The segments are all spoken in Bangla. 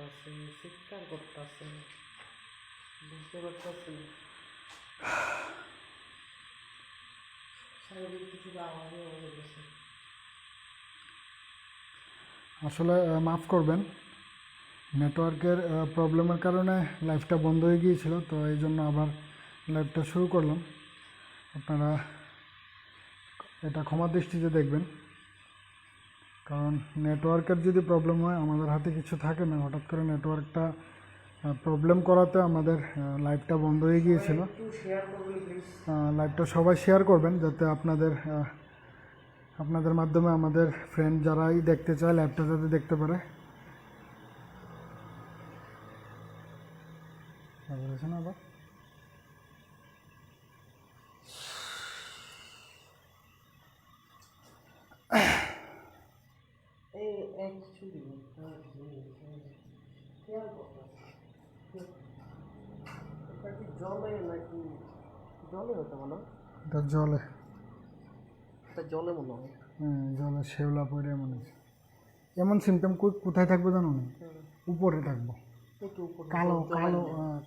করতেছে, চিৎকার করতেছে, বুঝতে পারতেছি শারীরিক কিছু আওয়াজও হয়ে গেছে। আসলে মাফ করবেন, নেটওয়ার্কের প্রবলেমের কারণে লাইভটা বন্ধ হয়ে গিয়েছিল, তো এই জন্য আবার লাইভটা শুরু করলাম। আপনারা এটা ক্ষমা দৃষ্টিতে দেখবেন, কারণ নেটওয়ার্কের যদি প্রবলেম হয় আমাদের হাতে কিছু থাকে না। হঠাৎ করে নেটওয়ার্কটা প্রবলেম করাতে আমাদের লাইভটা বন্ধ হয়ে গিয়েছিল। একটু শেয়ার করবেন প্লিজ। লাইভটা সবাই শেয়ার করবেন, যাতে আপনাদের মাধ্যমে আমাদের ফ্রেন্ড যারাই দেখতে চায় লাইভটা যাতে দেখতে পারে। আবার এই অ্যাকচুয়ালি শেয়ার করতেছে, এটা কি জলে নাকি জলে হতে মনে হয়? এটা জলে, এটা জলে মনে হয়। জলে শেওলা পড়ে মনে হচ্ছে। এমন সিমটম কোথায় থাকবে জানো না? উপরে থাকবো, একটু উপরে কালো কালো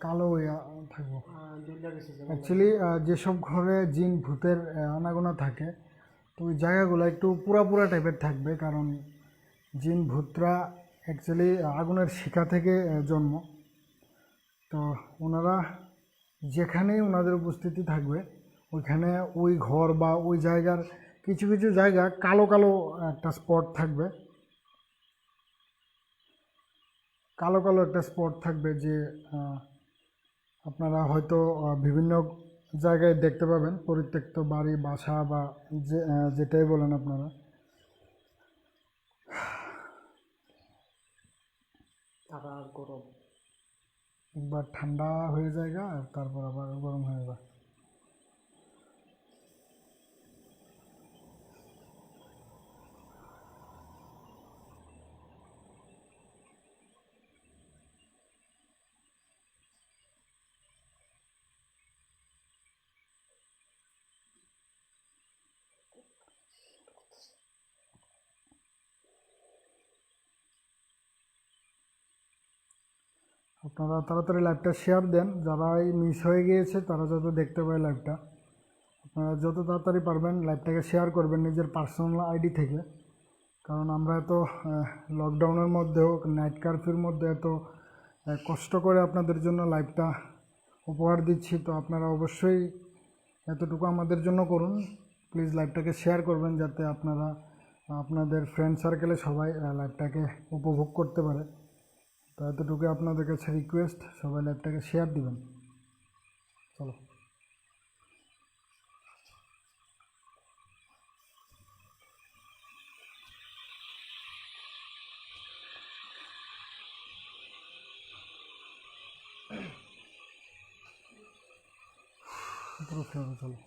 কালো হইয়া থাকবো। দুইটা গেছে যেমন অ্যাকচুয়ালি যেসব ঘরে জিন ভূতের আনাগোনা থাকে, তো ওই জায়গাগুলো একটু পুরা পুরা টাইপের থাকবে, কারণ জিন ভূতরা অ্যাকচুয়ালি আগুনের শিখা থেকে জন্ম। তো ওনারা যেখানেই ওনাদের উপস্থিতি থাকবে, ওইখানে ওই ঘর বা ওই জায়গার কিছু কিছু জায়গা কালো কালো একটা স্পট থাকবে, কালো কালো একটা স্পট থাকবে, যে আপনারা হয়তো বিভিন্ন জায়গায় দেখতে পাবেন, পরিত্যক্ত বাড়ি বাসা বা যেটাই বলেন আপনারা। আবার গরম। একবার ঠান্ডা হয়ে যায় আর তারপর আবার গরম হয়ে যায়। আপনারা তাড়াতাড়ি লাইভটা শেয়ার দেন, যারাই মিস হয়ে গিয়েছে তারা যাতে দেখতে পায় লাইভটা। আপনারা যত তাড়াতাড়ি পারবেন লাইভটাকে শেয়ার করবেন নিজের পার্সোনাল আইডি থেকে, কারণ আমরা এত লকডাউনের মধ্যেও, নাইট কারফিউর মধ্যে এত কষ্ট করে আপনাদের জন্য লাইভটা উপহার দিচ্ছি। তো আপনারা অবশ্যই এতটুকু আমাদের জন্য করুন, প্লিজ লাইভটাকে শেয়ার করবেন, যাতে আপনারা আপনাদের ফ্রেন্ড সার্কেলে সবাই লাইভটাকে উপভোগ করতে পারে। তো এতটুকু আপনাদের কাছে রিকোয়েস্ট, সবাই লাইভটাকে শেয়ার দিবেন। চলো। পুরো ফ্লোরে চলো।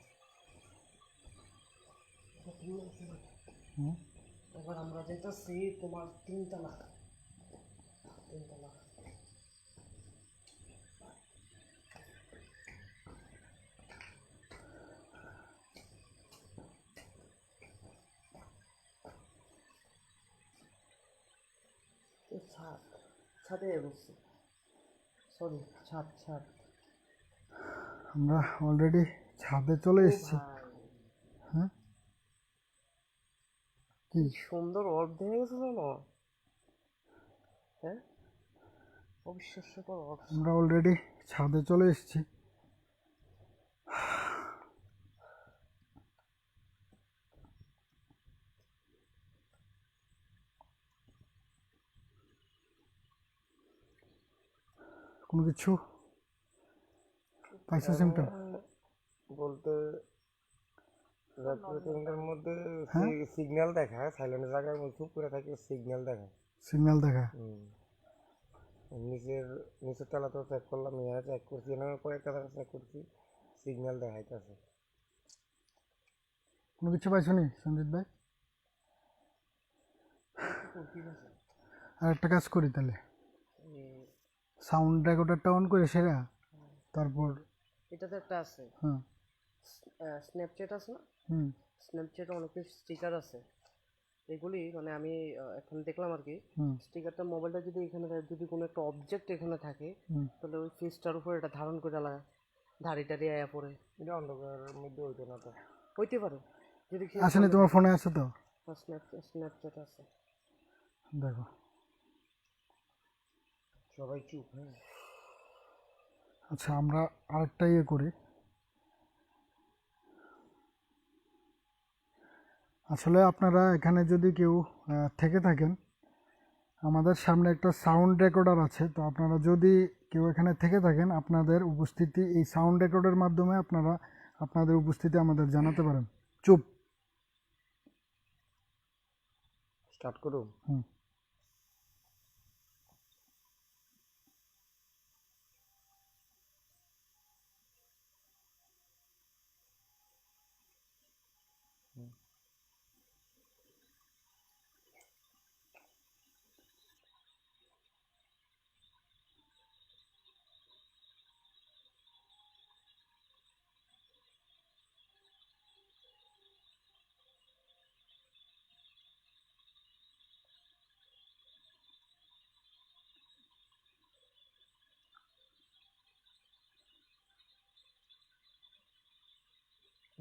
এবার আমরা যেতেছি তোমার তিনতলা। ছাদ, ছাদে বসছি, সরি ছাদ ছাদ। আমরা অলরেডি ছাদে চলে এসেছি। হ্যাঁ, কি সুন্দর অর্ধ দেখে গেছে জানো? হ্যাঁ, অবিশ্বাস্যকর অর্ধ। আমরা অলরেডি ছাদে চলে এসেছি। কোনো কিছু পাইছো সিমটম বলতে রেস্টুরেন্টের মধ্যে হ্যাঁ সিগন্যাল দেখায়, সাইলেন্ট জায়গার মধ্যে চুপ করে থাকে, সিগন্যাল দেখায়। সিগন্যাল দেখা? নিচের তলা তো চেক করলাম, এখানে চেক করছি, এখানে কয়েকটা জায়গা চেক করছি, সিগন্যাল দেখাইতেছে। কোনো কিছু পাইছো নি সঞ্জিত ভাই? আর একটা কাজ করি তাহলে, সাউন্ড রেকর্ডারটা অন করে সেরা, তারপর এটাতে একটা আছে, হ্যাঁ স্ন্যাপচ্যাট আছে না? হুম স্ন্যাপচ্যাটে অনেক কিছু স্টিকার আছে, এগুলি মানে আমি এখন দেখলাম আর কি, হুম স্টিকারটা মোবাইলটা যদি এখানে যদি কোনো একটা অবজেক্ট এখানে থাকে, হুম তাহলে ওই ফেসটার উপর এটা ধারণ করে ধাড়ি টাড়ি আয়া পড়ে এটা অন্ধকারের মধ্যে হইতো না তো। হইতে পারে যদি সে আসেনি, তোমার ফোনে আছে তো? স্ন্যাপচ্যাট আছে। দেখো। সবাই চুপ, হ্যাঁ। আচ্ছা, আমরা আরেকটা ইয়ে করি। আসলে আপনারা এখানে যদি কেউ থেকে থাকেন, আমাদের সামনে একটা সাউন্ড রেকর্ডার আছে, তো আপনারা যদি কেউ এখানে থেকে থাকেন, আপনাদের উপস্থিতি এই সাউন্ড রেকর্ডের মাধ্যমে আপনারা আপনাদের উপস্থিতি আমাদের জানাতে পারেন। চুপ। স্টার্ট করুন। হুম।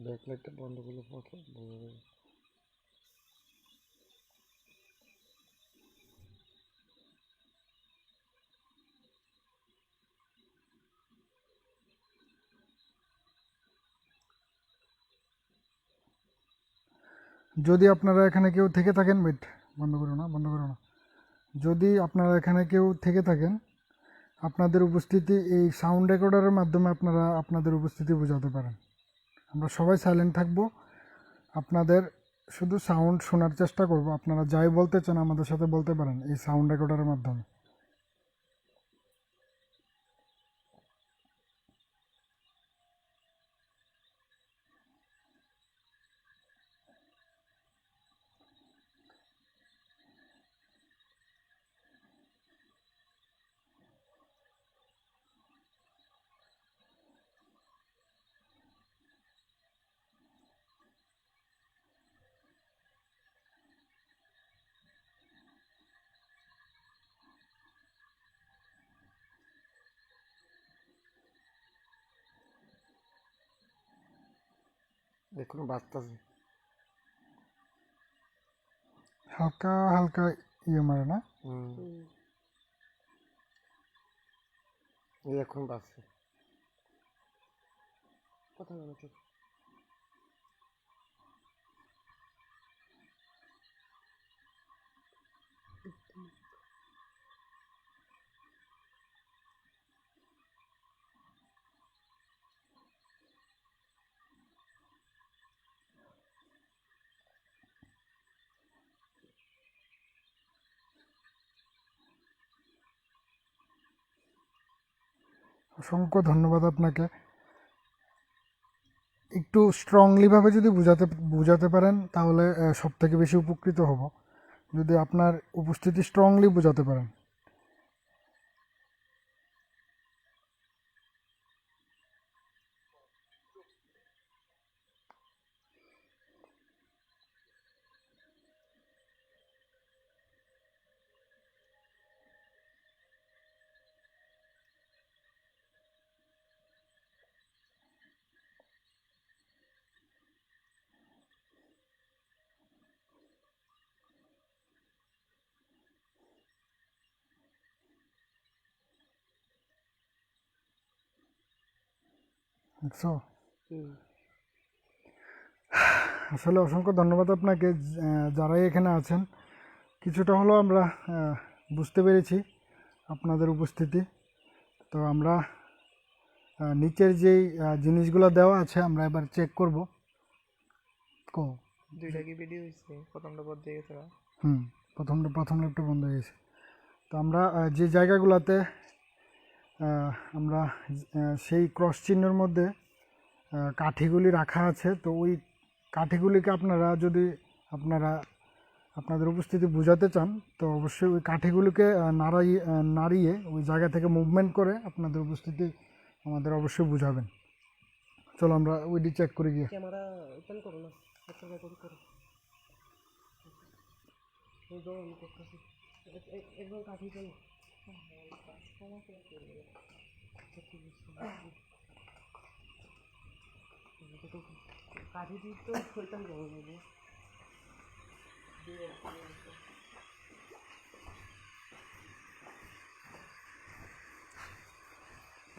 ব্যাকলাইটটা বন্ধ করলে পথে বোঝা যাবে। যদি আপনারা এখানে কেউ থেকে থাকেন, ওয়েট, বন্ধ করো না, বন্ধ করো না। যদি আপনারা এখানে কেউ থেকে থাকেন, আপনাদের উপস্থিতি এই সাউন্ড রেকর্ডারের মাধ্যমে আপনারা আপনাদের উপস্থিতি বোঝাতে পারেন। আমরা সবাই সাইলেন্ট থাকব, আপনাদের শুধু সাউন্ড শোনার চেষ্টা করব। আপনারা যাই বলতে চান আমাদের সাথে বলতে পারেন এই সাউন্ড রেকর্ডারের মাধ্যমে। দেখুন বাজতেছে। হালকা হালকা ইয়ে মারে না? এই এখন বাজছে। কথা বলো চুপ। অসংখ্য ধন্যবাদ আপনাকে। একটু স্ট্রংলিভাবে যদি বোঝাতে পারেন তাহলে সব থেকে বেশি উপকৃত হব, যদি আপনার উপস্থিতি স্ট্রংলি বোঝাতে পারেন। দেখছো? আসলে অসংখ্য ধন্যবাদ আপনাকে। যারাই এখানে আছেন, কিছুটা হলেও আমরা বুঝতে পেরেছি আপনাদের উপস্থিতি। তো আমরা নিচের যেই জিনিসগুলো দেওয়া আছে আমরা এবার চেক করব। দুইটা কি ভিডিও হয়েছে? প্রথমটা বন্ধ হয়ে গেছে না? প্রথম ল্যাপটা বন্ধ হয়ে গেছে। তো আমরা যে জায়গাগুলোতে আমরা সেই ক্রস চিহ্নের মধ্যে কাঠিগুলি রাখা আছে, তো ওই কাঠিগুলিকে আপনারা যদি আপনাদের উপস্থিতি বোঝাতে চান, তো অবশ্যই ওই কাঠিগুলিকে নাড়িয়ে ওই জায়গা থেকে মুভমেন্ট করে আপনাদের উপস্থিতি আমাদের অবশ্যই বুঝাবেন। চলো আমরা ওইটি চেক করে গিয়ে। ক্যামেরা ওপেন করো না, রেকর্ড করো। ওই দাও আমি করতেছি একবার কাঠি চলো কাঠি দিয়ে তো ওইটাই করবো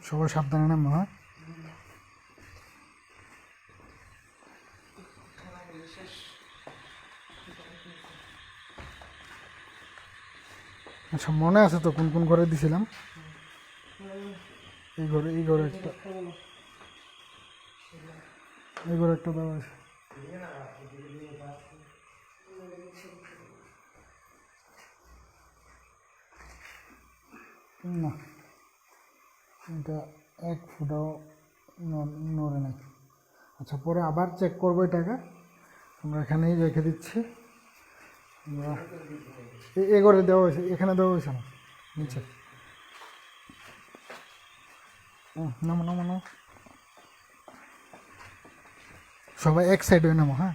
সবাই সাবধানে নামো, হ্যাঁ? আচ্ছা, মনে আছে তো কোন কোন ঘরে দিছিলাম? এই ঘরে একটা, এই ঘরে একটা দেওয়া আছে। না, এটা এক ফুটাও নড়ে নাই। আচ্ছা, পরে আবার চেক করবো এটাকে। আমরা এখানেই রেখে দিচ্ছি। আমরা এ ঘরে দেওয়া হয়েছে, এখানে দেওয়া হয়েছে না, নিচে। নামো নামো নামো, সবাই এক সাইড হয়ে নামো, হ্যাঁ?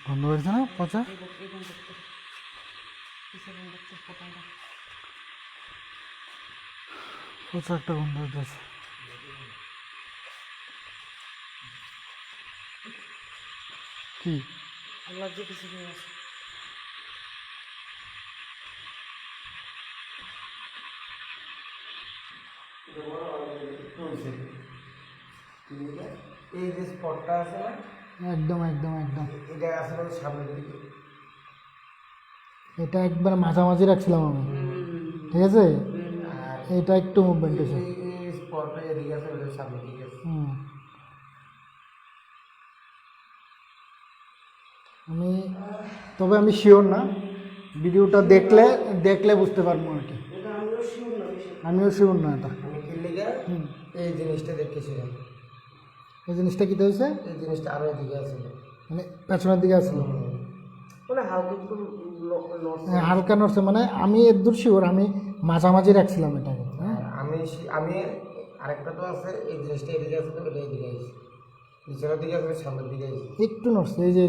বন্ধ হয়েছে না পচা? পচা একটা গন্ধ হইতেছে। কি আল্লাহ যে কিছু আছে এই যে স্পটটা আছে না, একদম একদম একদম এটা আসলে সামনের দিকে। এটা একবার মাঝামাঝি রাখছিলাম আমি, ঠিক আছে? এটা একটু মুভমেন্ট আছে। এই স্পটটা এদিকে আছে, ওটা সামনের দিকে আছে। আমি শিওর না, ভিডিওটা দেখলে বুঝতে পারবো আর কি। আমিও শিওর না এটা। আমি কিনলে এই জিনিসটা দেখেছিলাম। এই জিনিসটা কী হয়েছে? এই জিনিসটা আরো এদিকে আছে, মানে পেছনের দিকে আসছিল, মানে হালকা একটু হালকা নড়ছে। মানে আমি এদূর শিওর আমি মাঝামাঝি রাখছিলাম এটাকে, হ্যাঁ? আমি আরেকটা তো আছে, এই জিনিসটা এদিকে আছে, তো এটা এদিকে আছে, নিচের দিকে আছে, সামনের দিকে আছে। একটু নড়ছে, এই যে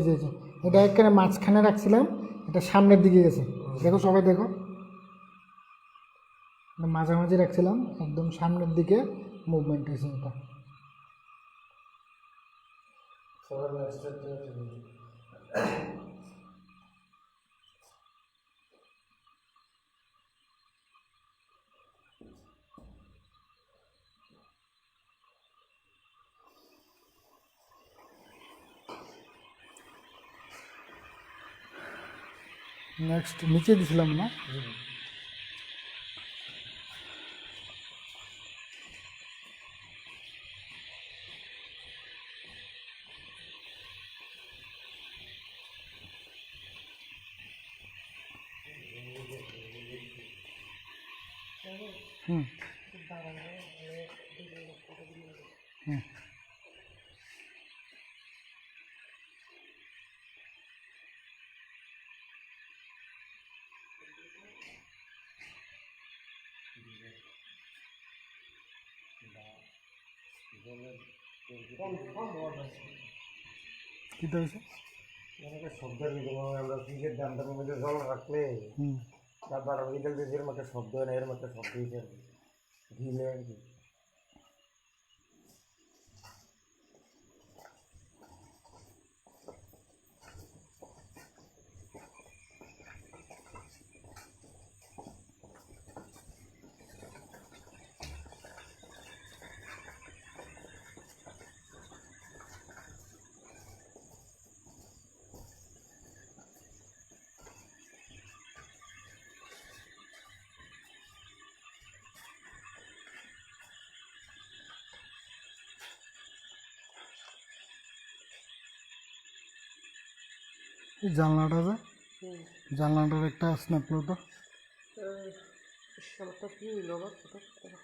এটা এখানে মাঝখানে রাখছিলাম, এটা সামনের দিকে গেছে। দেখো সবাই দেখো, মাঝামাঝি রাখছিলাম, একদম সামনের দিকে মুভমেন্ট হয়েছে এটা। নেক্সট নিচে দিছিলাম না? হুম হুম কী হয়েছে? শব্দ আমরা ক্রিকেট দামটার মধ্যে জল রাখলে তারপর বিকেল দিয়ে এরকম একটা শব্দ হয় না, এরকম একটা শব্দ হয়েছে আর কি, ঢিলে আর কি। এই জানলাটা যে জানলাটার একটা স্ন্যাপ লো তো। আমারটা কি হইলো আবার হঠাৎ করে?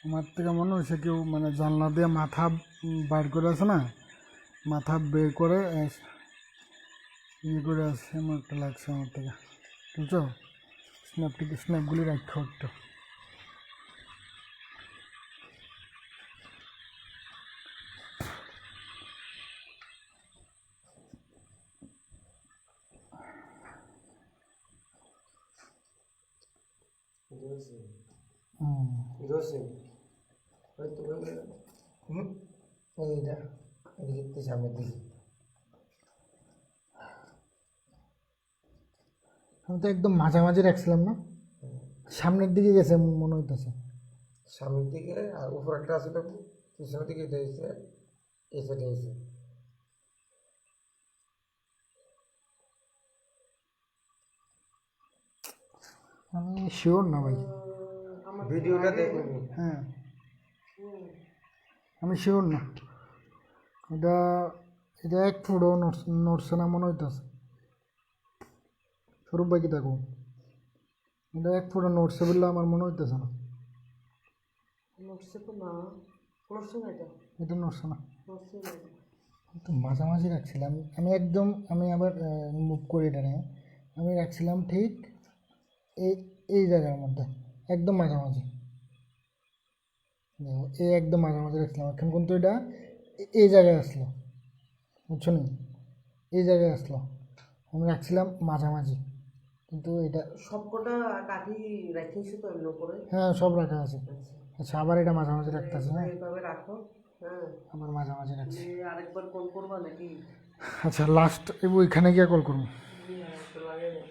আমার থেকে মনে হয়েছে কেউ মানে জানলা দিয়ে মাথা বার করে আছে না, মাথা বের করে ইয়ে করে আছে, এমন একটা লাগছে আমার থেকে, বুঝছো? স্ন্যাপগুলি রাখো একটু। রয়েছে হয়তো এইটা এদিকে সামনের দিকে। আমি তো একদম মাঝামাঝি রাখছিলাম না, সামনের দিকে গেছে মনে হইতেছে। সামনের দিকে আর উপর একটা আসলে পিছনের দিকে এটা হয়েছে, এই সাইডে হয়েছে। আমি শিওর না ভাই, ভিডিওটা দেখুন। হ্যাঁ আমি শিওর না, এটা এটা 1 ফুটও নড়ছে না মনে হইতেছে। স্বরূপ ভাই কি দেখো, এটা 1 ফুটও নড়ছে বললে আমার মনে হইতেছে না। নড়ছে তো না, নড়ছে না, এটা নড়ছে না, নড়ছে না। তো মাঝামাঝি রাখছিলাম আমি একদম। আমি আবার মুভ করি এটা নিয়ে, আমি রাখছিলাম ঠিক এই এই জায়গার মধ্যে, একদম মাঝামাঝি। দেখো এই একদম মাঝামাঝি রাখছিলাম, এখন কিন্তু এটা এই জায়গায় আসলো, বুঝছো নি? এই জায়গায় আসলো, আমি রাখছিলাম মাঝামাঝি, কিন্তু এটা সবকটা কাঠি রাখিয়েছো তো এমনি করে? হ্যাঁ সব রাখা আছে। আচ্ছা আবার এটা মাঝামাঝি রাখতেছে, হ্যাঁ এইভাবে রাখো। হ্যাঁ, আবার মাঝামাঝি রাখছি। আরেকবার কল করবা নাকি? আচ্ছা লাস্ট ওইখানে গিয়ে কল করবো তো লাগে না।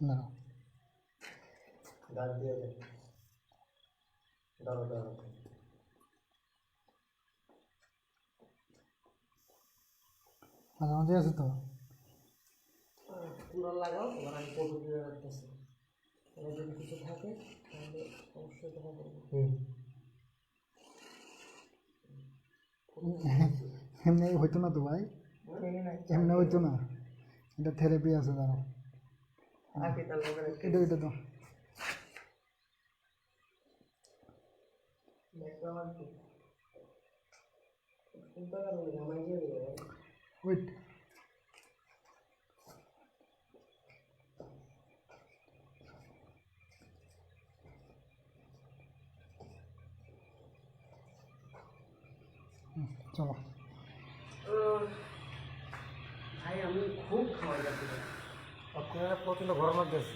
না ডাক দিয়ে দেন। দাঁড়াও দাঁড়াও। মাঝামাঝি আছে তো। পুরো লাগাও, এবার আমি ফটো দিয়ে রাখতেছি। এবার যদি কিছু থাকে তাহলে অবশ্যই দেখা করবো। এমনি হইতো না তো ভাই, এমনি হইতো না, এটা থেরাপি আছে দাঁড়াও। আগে তাহলে এটা এটা তো দেখলাম আর কি কোনটা গেল আমার যে ওয়েট, চলো। ভাই আমি খুব খাওয়াই যাচ্ছি, আপনারা প্রচণ্ড গরম লাগতেছে।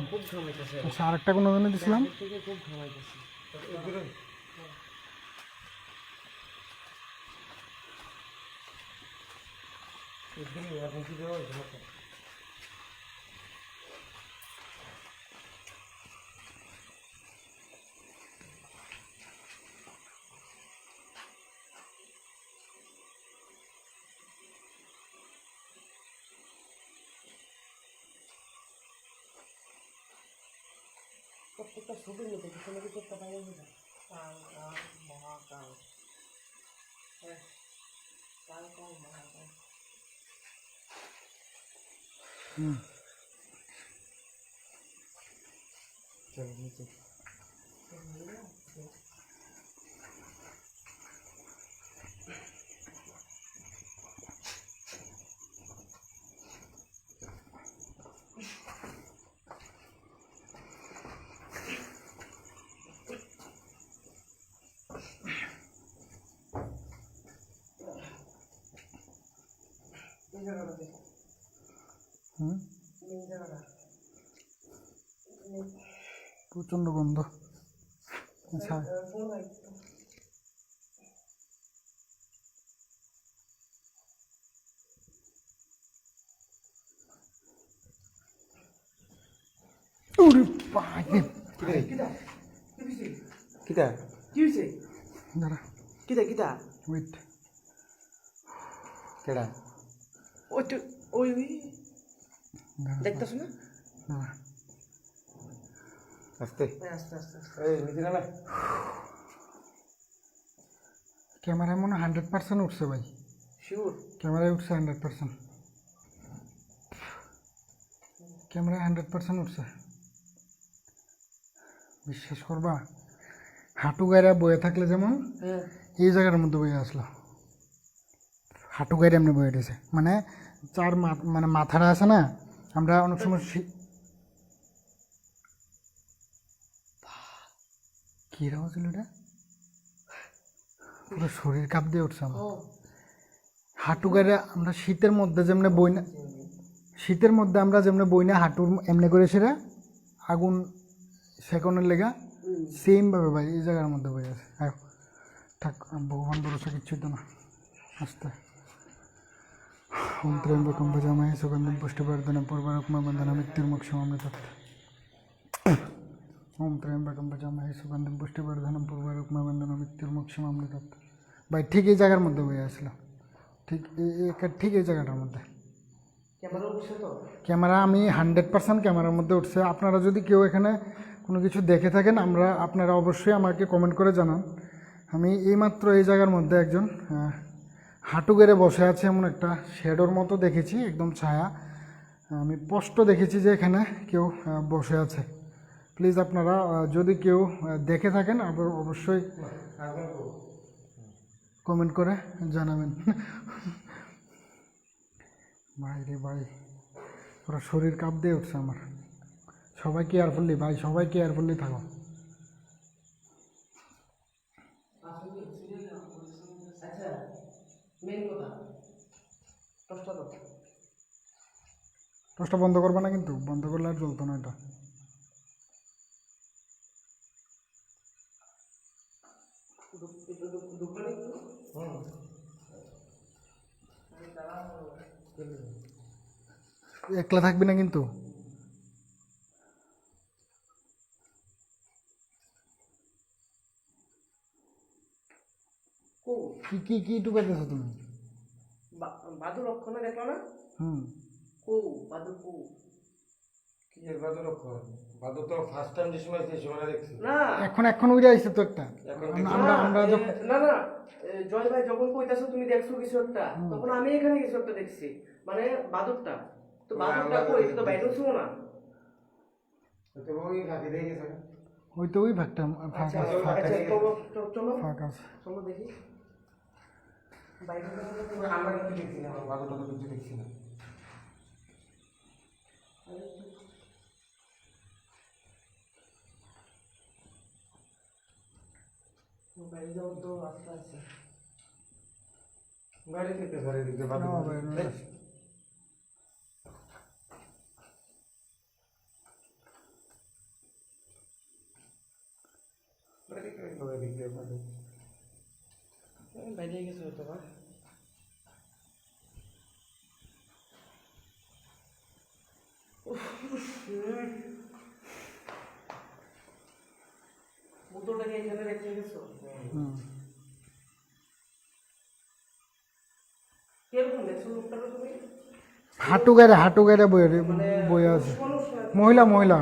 খুব ঘামাইতেছে, আচ্ছা আরেকটা কোনো জন্য দিছিলাম। আগের থেকে খুব ঘামাইতেছে। আপনি কি দেওয়া হয়েছে? প্রত্যেকটা ছবির মধ্যে কিছু না কিছু একটা বাইরে হয়ে যায়। কাল কাল মহাকাল, হ্যাঁ কাল কাল মহাকাল। চলো নিচে। এই জায়গাটা দেখো, এই জায়গাটা প্রচণ্ড গন্ধ। আচ্ছা ওরে বাবা, কিটা কি হয়েছে? দাঁড়া কিটা কিটা ওয়েট, কেডা? ওই তো ওই দাঁড়া দেখতেছো না? দাঁড়া, আস্তে আস্তে আস্তে আস্তে। এই নিচে নামে। ক্যামেরায় মনে 100% উঠছে ভাই, শিওর ক্যামেরায় উঠছে 100%, ক্যামেরায় 100% উঠছে, বিশ্বাস করবা। হাঁটু গায়ে বয়ে থাকলে যেমন হ্যাঁ এই জায়গার মধ্যে বয়ে আসলো, হাঁটু গায়ে এমনি বয়ে উঠেছে, মানে মানে মাথাটা আছে না, আমরা অনেক সময় কি রাও ছিল এটা, পুরো শরীর কাঁপ দিয়ে উঠছে আমার। হাঁটু গায়ে আমরা শীতের মধ্যে যেমনি বই না, শীতের মধ্যে আমরা যেমনি বই না হাঁটু এমনি করে সেটা আগুন সেকনের লেগা সেমভাবে ভাই এই জায়গার মধ্যে বই আছে। থাক, ভগবান ভরসা কিচ্ছু তো না, আস্তে। ওম ত্র্যম্বকম ভজামহে সুগন্ধিম পুষ্টিবর্ধনম পূর্বরুক্মা বন্ধনা মৃত্যুর্মোক্ষমামৃতাৎ। ওম ত্র্যম্বকম ভজামহে সুগন্ধিম পুষ্টিবর্ধনম পূর্বরুক্মা বন্ধনা মৃত্যুর্মোক্ষমামৃতাৎ। ভাই ঠিক এই জায়গার মধ্যে বই আসলো, ঠিক এই জায়গাটার মধ্যে। ক্যামেরা উঠছে তো? ক্যামেরা আমি 100% ক্যামেরার মধ্যে উঠছে। আপনারা যদি কেউ এখানে কোনো কিছু দেখে থাকেন আপনারা অবশ্যই আমাকে কমেন্ট করে জানান। আমি এইমাত্র এই জায়গার মধ্যে একজন হাঁটু গেড়ে বসে আছে, এমন একটা শ্যাডোর মতো দেখেছি, একদম ছায়া। আমি স্পষ্ট দেখেছি যে এখানে কেউ বসে আছে। প্লিজ আপনারা যদি কেউ দেখে থাকেন অবশ্যই কমেন্ট করে জানাবেন। ভাই রে ভাই, পুরো শরীর কাঁপ দিয়ে উঠছে আমার। সবাই কেয়ারফুলি ভাই, সবাই কেয়ারফুলি থাকো। আচ্ছা মেন কথা টসটা তো টসটা বন্ধ করবে না কিন্তু, বন্ধ করলে আর চলতো না এটা। দোকানে একটু একলা থাকবি না কিন্তু। কি কি কি টুকাতেছো তুমি? বাদুর রক্ষণে দেখলো না? হুম, বাদুর কি এর বাদর লক্ষ্য? বাদর তো ফার্স্ট টাইম যে সময় সেই সময় দেখছি না এখন উড়ে আইছে তো একটা। আমরা যখন না না জয় ভাই যখন কইতাছো তুমি দেখছো কিছু একটা, তখন আমি এখানে কিছু একটা দেখছি, মানে বাদুরটা তো। বাদুরটা কই? এটা তো বাইরে ছিল না। তো ওই ফাঁকি দিয়ে গেছে। ওই তো ওই ভাগটা আচ্ছা ফাঁকা আচ্ছা চলো ফাঁকা আছে। চলো দেখি বাইরে আমরা কিছু দেখছি না, বাদরটা তো কিছু দেখছি না। বাইরে যাওয়ার তো রাস্তা আছে। গাড়ি থেকে ধরে দিতে না বাদর ভাই, গাড়ি থেকে ধরে দিতে বাদর। বাইরে গেছে হয়তো বা। বোতলটাকে এখানে রেখে গেছো? হুম। কিরকম দেখছো লোকটাকে তুমি? হাঁটু গায়ে বয়ে আছে। মহিলা মহিলা,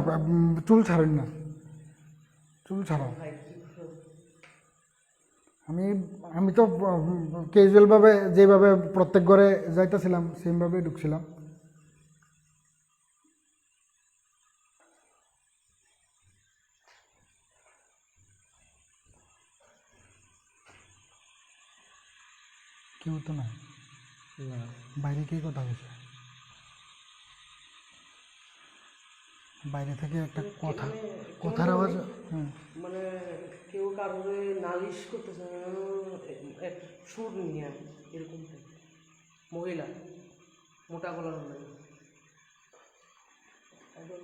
চুল ছাড়েন না, চুল ছাড়া। আমি তো ক্যাজুয়ালভাবে যেভাবে প্রত্যেক ঘরে যাইতেছিলাম সেমভাবেই ঢুকছিলাম। কেউ তো নাই, বাইরে কে কথা বলছে? বাইরে থেকে একটা কথার আওয়াজ। হ্যাঁ, মানে কেউ কারোরে নালিশ করতেছে, এক সুর নিয়ে এরকম type। মহিলা মোটা গলার মহিলা একদম।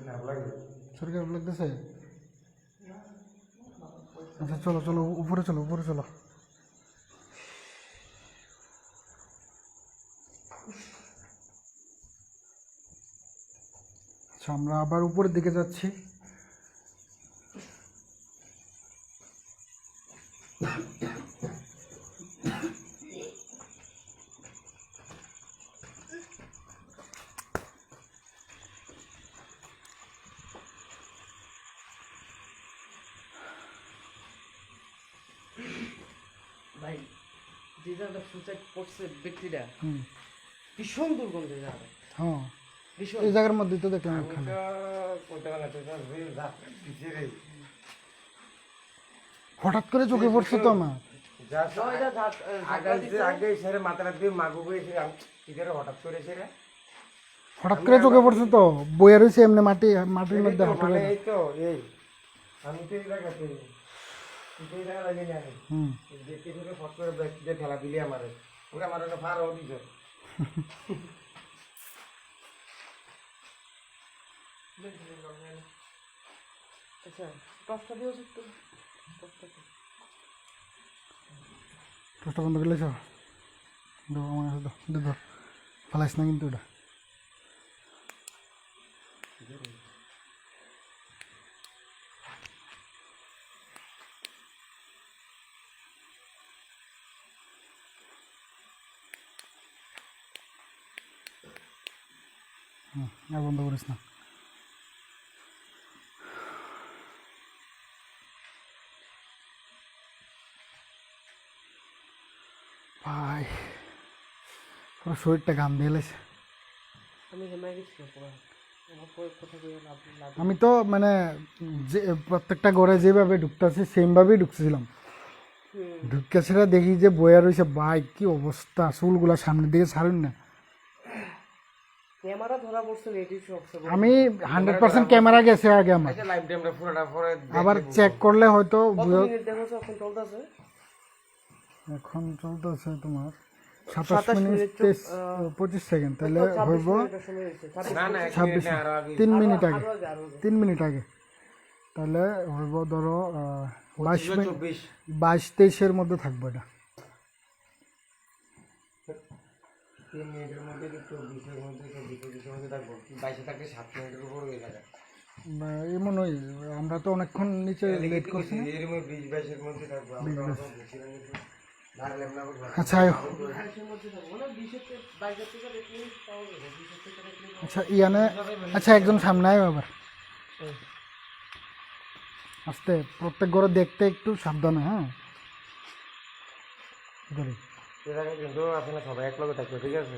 খারাপ লাগে। শরীর খারাপ লাগতেছে? আচ্ছা চলো চলো, উপরে চলো, উপরে চলো। আচ্ছা আমরা আবার উপরের দিকে যাচ্ছি। যে জায়গাটা সুসাইড করছে ব্যক্তিটা হুম ভীষণ দুর্গন্ধ জায়গা, হ্যাঁ ভীষণ। এই জায়গার মধ্যে তো দেখলাম খালি হঠাৎ করে চোখে পড়ছে তো আমার আগে সেরে মাথাটা দিয়ে মাগু করে হঠাৎ করে সেরে হঠাৎ করে চোখে পড়ছে তো বইয়া রয়েছে এমনি মাটির মধ্যে হাঁটু মানে গেছে। এই তো এই আমি তো এই জায়গাতে এই জায়গা লাগে না হুম দেখতে শুনে ফট করে ব্যাগ দিয়ে ফেলা দিলি আমারে ওরা আমার একটা ফারও দিছ আচ্ছা টসটা দিও একটু, টসটা দিও। টসটা বন্ধ করলে সব দাও আমার কাছে দাও দাও ফালাইস না কিন্তু ওটা আর বন্ধ করিস না। ভাই পুরো শরীরটা ঘাম দিয়ে এলেছে। আমি হেমায় গেছিলাম পুরো, আমার পরে কথা বলে লাভ লাভ। আমি তো মানে যে প্রত্যেকটা ঘরে যেভাবে ঢুকতেছে সেমভাবেই ঢুকছিলাম, ঢুকে সেটা দেখি যে বইয়া রয়েছে বাইক, কি অবস্থা, চুলগুলা সামনের দিকে ছাড়ুন না। ক্যামেরা ধরা পড়ছে এটি সবচেয়ে বড়। আমি 100% ক্যামেরা গেছে আগে আমার, লাইভ টাইমটা পুরোটা পরে আবার চেক করলে হয়তো কত মিনিট দেখো এখন চলতেছে? এখন চলতেছে তোমার 27 মিনিট 25 সেকেন্ড, তাহলে হইব না না 26 আরো আগে 3 মিনিট আগে, আরো আগে, আরো আগে। 3 মিনিট আগে, তাহলে হইব ধরো 22 মিনিট 24 22-23-এর মধ্যে থাকবো এটা। 3 মিনিটের মধ্যে কি 24-এর মধ্যে 24-এর মধ্যে থাকবো, 22-এ থাকলে 7 মিনিটের উপর হয়ে যাবে। এমন ওই আমরা তো অনেকক্ষণ নিচে লেট করছি না। এর মধ্যে 20-22-এর মধ্যে থাকবো আমরা তো বেশি না নিতে দাঁড়ালাম না বলবো। আচ্ছা আয়ো। আচ্ছা ইয়ানে, আচ্ছা একজন সামনে আয় আবার আস্তে, প্রত্যেক ঘরে দেখতে একটু সাবধানে। হ্যাঁ ধরি এর আগে কিন্তু আসলে সবাই এক লগে থাকবে, ঠিক আছে?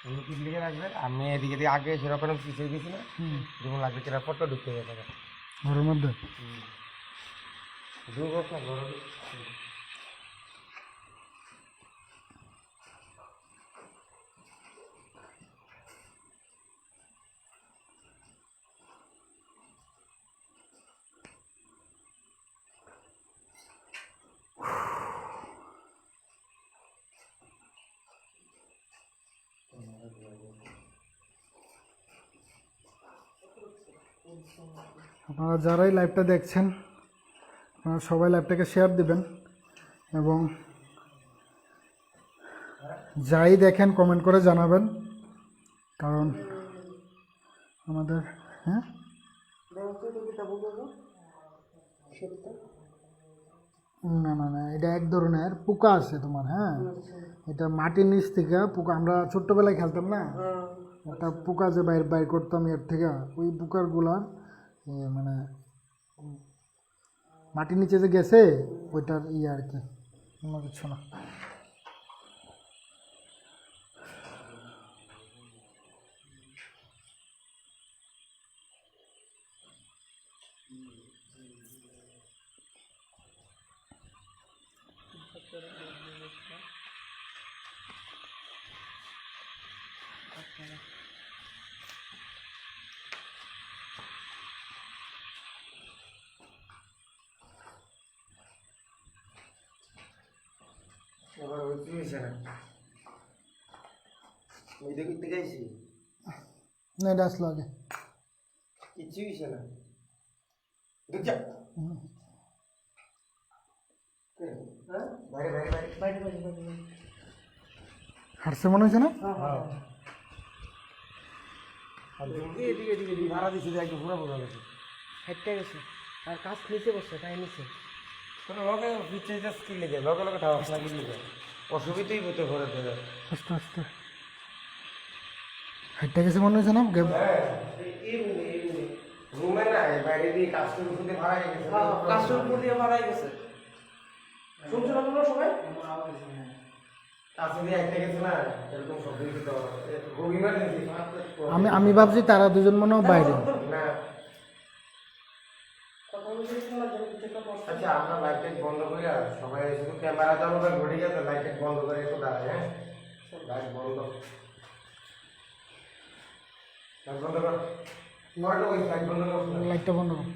আমি কি লিখে রাখবে, আমি এদিকে দিয়ে আগে সেরকম পিছিয়ে গেছি না, যেমন লাগবে সেটা ফটো ঢুকতে যাবে ঘরের মধ্যে। দুই বছর ঘর আপনারা যারাই লাইভটা দেখছেন আপনারা সবাই লাইভটাকে শেয়ার দিবেন, এবং যাই দেখেন কমেন্ট করে জানাবেন, কারণ আমাদের হ্যাঁ না না না এটা এক ধরনের পোকা আছে তোমার। হ্যাঁ এটা মাটির নিচ থেকে পোকা, আমরা ছোট্টবেলায় খেলতাম না, একটা পোকা যে বাইর বাইর করতাম এর থেকে, ওই পোকারগুলা মানে মাটির নিচে যে গেছে ওইটার ইয়ে আর কি, অন্য কিছু না। এবার ওই কি হয়েছে না, ওই দেখতে গেছি না এটা আসলো আগে, কিচ্ছু হয়েছে না, দেখ যা বাইরে বাইরে বাইরে বাইরে বাইরে বাইরে। হারছে মনে হয়েছে না। এদিকে এদিকে এদিকে ভাড়া দিছি যে একটু পুরো বোঝা গেছে হেঁটে গেছে, আর কাজ নিচে বসছে, তাই নিচে। কোনো লগে পিছিয়ে যা স্কিল লেগে লগে লগে ঠাওয়া লাগি দিবে, অসুবিধাই হতে ঘরে দেবে। আস্তে আস্তে হাইটটা গেছে মনে হয়েছে না। রুমে না বাইরে দিয়ে কাস্টম ফুটে ভাড়া গেছে, কাস্টম উপর দিয়ে ভাড়াই গেছে। শুনছেন আপনারা সবাই? আসলে একটা গেছে না এরকম শব্দ দিতে খুব ইমার্জেন্সি। আমি ভাবছি তারা দুজন মনে হয় বাইরে। না কথা বলতে শোনা যাবে কিছুটা কষ্ট। আচ্ছা আমরা লাইট বন্ধ করি আর সবাই শুধু ক্যামেরা চালু করে ঘুরে গেছে লাইট বন্ধ করে একটু দাঁড়ায়। হ্যাঁ লাইট বন্ধ লাইট বন্ধ কর নয়টা ওই লাইট বন্ধ কর লাইটটা বন্ধ করো।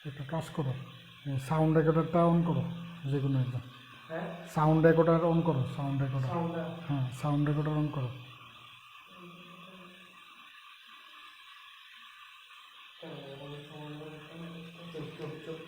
একটা কাজ করো, সাউন্ড রেকর্ডারটা অন করো, যে কোনো একটা হ্যাঁ সাউন্ড রেকর্ডার অন করো, সাউন্ড রেকর্ডার। সাউন্ডটা হ্যাঁ সাউন্ড রেকর্ডার অন করো। চুপ চুপ চুপ।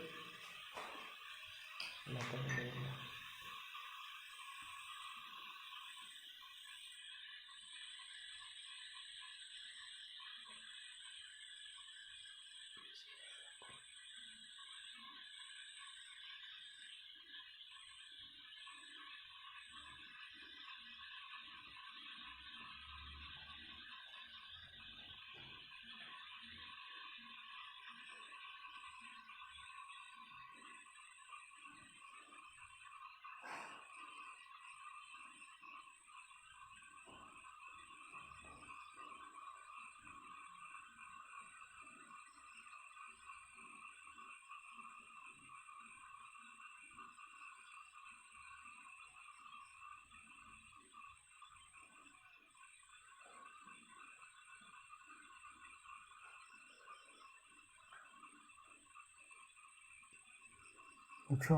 বুঝছো?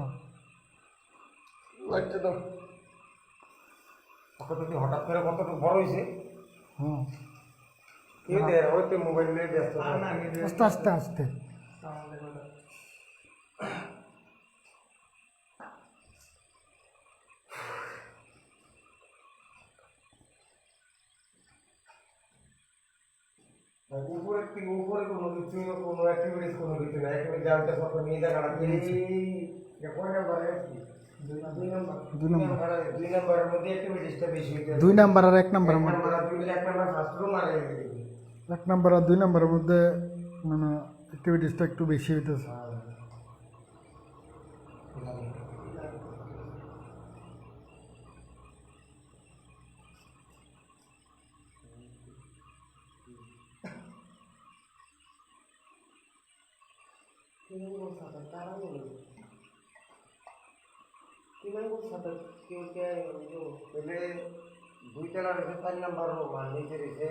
লাইটটা দাও কত কি হঠাৎ করে কতটুকু বড় হয়েছে হুম, কি দেয় ওই তো মোবাইল নিয়ে ব্যস্ত আস্তে আস্তে আস্তে। উপরে থেকে উপরে কোনো কিছু কোনো অ্যাক্টিভিটিস কোনো কিছু না অ্যাক্টিভিটি জানতে কত নিয়ে দেখা কয় নাম্বারে দুই নম্বর, 2 নাম্বারের মধ্যে অ্যাক্টিভিটিসটা বেশি হইতে 2 নাম্বার আর 1 নাম্বারের মধ্যে, নাম্বার আর 2 এক নাম্বার ফার্স্ট রুম আর 1 নাম্বার আর 2 নাম্বারের মধ্যে মানে অ্যাক্টিভিটিসটা একটু বেশি হইতেছে। पहले 2 तला रहे 4 नंबर रो मान नीचे रहे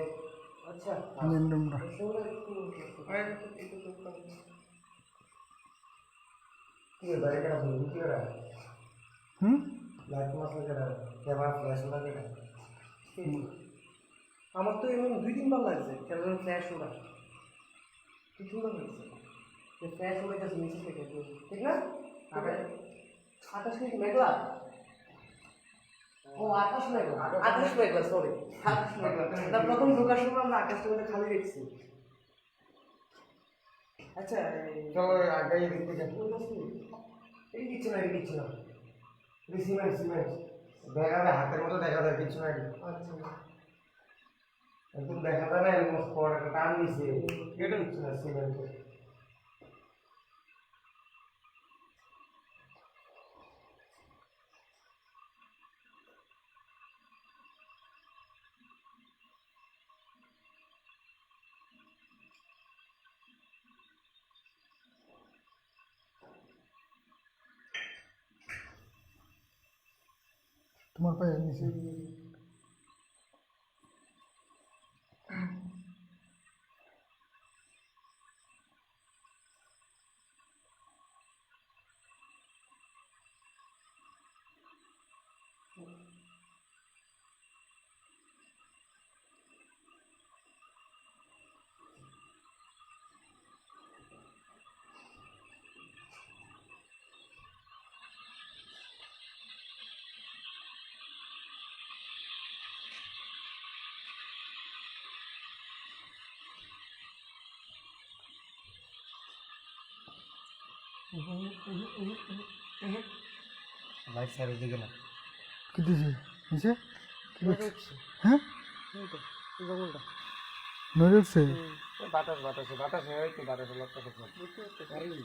আচ্ছা মেন রুমটা ये बारे का सुन क्या रहा হুম, लाइट मास लगा रहा कैमरा फ्लैश लगा रहा আমার তো এমন 2-3 বার লাগছে কেন ফ্ল্যাশ ওরা কি সুন্দর হয়েছে যে ফ্ল্যাশ ওরা কাছে নিচে থেকে ঠিক না আকাশ কি মেঘলা ও আকাশ মেঘলা সরি আকাশ মেঘলা তার প্রথম ঢোকার সময় আমরা আকাশটা মধ্যে খালি দেখছি আচ্ছা चलो आगे ये देखते जा এই কিছু না সিমেন্ট দেখা যায় হাতের মতো দেখা যায় কিছু না আচ্ছা একদম দেখা যায় না এরকম স্পট একটা টান দিছে কেটে দিচ্ছে না সিমেন্ট তোমার পায়ে নিচে। লাইট সাইড দিকে না কি দিছে নিচে নড়ে উঠছে হ্যাঁ এই তো এই জঙ্গলটা নড়ে উঠছে বাতাস বাতাসে বাতাসে হয়তো বাতাসে লক্ষ্য করছে বুঝতে পারতেছি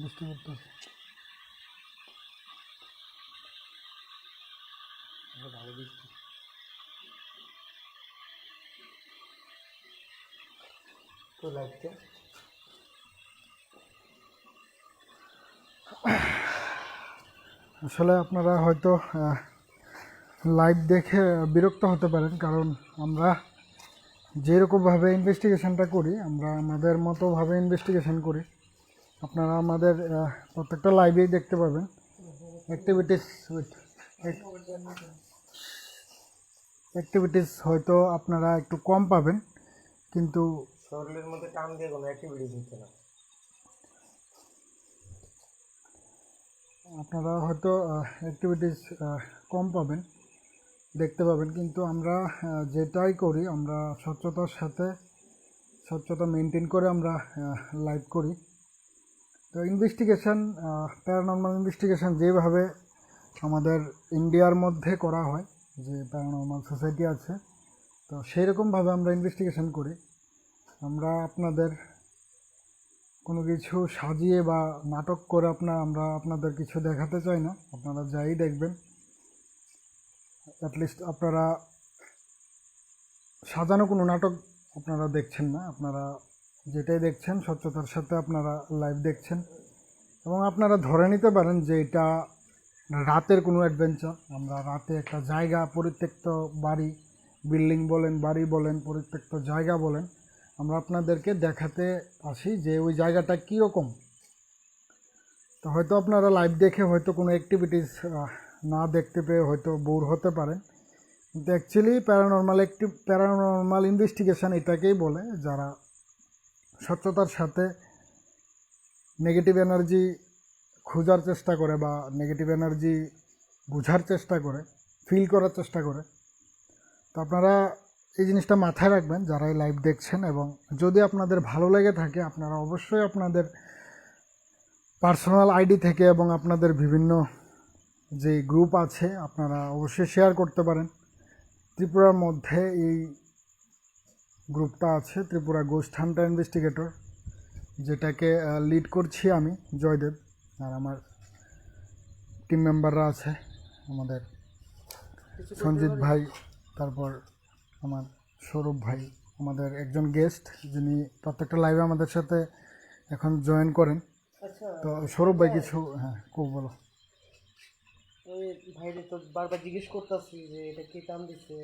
বুঝতে পারতেছি ভালো বৃষ্টি তো লাগছে আসলে আপনারা হয়তো লাইভ দেখে বিরক্ত হতে পারেন, কারণ আমরা যেরকমভাবে ইনভেস্টিগেশনটা করি আমরা আমাদের মতোভাবে ইনভেস্টিগেশন করি। আপনারা আমাদের প্রত্যেকটা লাইভেই দেখতে পাবেন অ্যাক্টিভিটিস হয়তো আপনারা একটু কম পাবেন, কিন্তু শরীরের মধ্যে টান দিয়ে কোনো অ্যাক্টিভিটিস হচ্ছে না। আপনারা হয়তো অ্যাক্টিভিটিস কম পাবেন, দেখতে পাবেন, কিন্তু আমরা যেটাই করি আমরা স্বচ্ছতার সাথে স্বচ্ছতা মেনটেন করে আমরা লাইভ করি। তো ইনভেস্টিগেশন, প্যারানর্মাল ইনভেস্টিগেশন যেভাবে আমাদের ইন্ডিয়ার মধ্যে করা হয়, যে প্যারানর্মাল সোসাইটি আছে, তো সেই রকমভাবে আমরা ইনভেস্টিগেশন করি। আমরা আপনাদের কোনো কিছু সাজিয়ে বা নাটক করে আমরা আপনাদের কিছু দেখাতে চাই না। আপনারা যাই দেখবেন, অ্যাটলিস্ট আপনারা সাজানো কোনো নাটক আপনারা দেখছেন না, আপনারা যেটাই দেখছেন স্বচ্ছতার সাথে আপনারা লাইভ দেখছেন। এবং আপনারা ধরে নিতে পারেন যে এটা রাতের কোনো অ্যাডভেঞ্চার। আমরা রাতে একটা জায়গা, পরিত্যক্ত বাড়ি, বিল্ডিং বলেন, বাড়ি বলেন, পরিত্যক্ত জায়গা বলেন, আমরা আপনাদেরকে দেখাতে আসি যে ওই জায়গাটা কীরকম। তো হয়তো আপনারা লাইভ দেখে হয়তো কোনো অ্যাক্টিভিটিস না দেখতে পেয়ে হয়তো বোর হতে পারেন, কিন্তু অ্যাকচুয়ালি প্যারানর্মাল ইনভেস্টিগেশন এটাকেই বলে, যারা স্বচ্ছতার সাথে নেগেটিভ এনার্জি খোঁজার চেষ্টা করে বা নেগেটিভ এনার্জি বোঝার চেষ্টা করে, ফিল করার চেষ্টা করে। তো আপনারা এই জিনিসটা মাথায় রাখবেন যারা এই লাইভ দেখছেন, এবং যদি আপনাদের ভালো লেগে থাকে আপনারা অবশ্যই আপনাদের পার্সোনাল আইডি থেকে এবং আপনাদের বিভিন্ন যে গ্রুপ আছে আপনারা অবশ্যই শেয়ার করতে পারেন। ত্রিপুরার মধ্যে এই গ্রুপটা আছে, ত্রিপুরা গোস্ট হান্টার ইনভেস্টিগেটর, যেটাকে লিড করছি আমি জয়দেব, আর আমার টিম মেম্বাররা আছে, আমাদের সঞ্জিত ভাই, তারপর আমার সৌরভ ভাই, আমাদের একজন গেস্ট যিনি প্রত্যেকটা লাইভে আমাদের সাথে এখন জয়েন করেন। আচ্ছা তো সৌরভ ভাই কিছু, হ্যাঁ খুব বলো। আমি ভাইরে তো বারবার জিজ্ঞেস করতেছি যে এটা কে টান দিচ্ছে,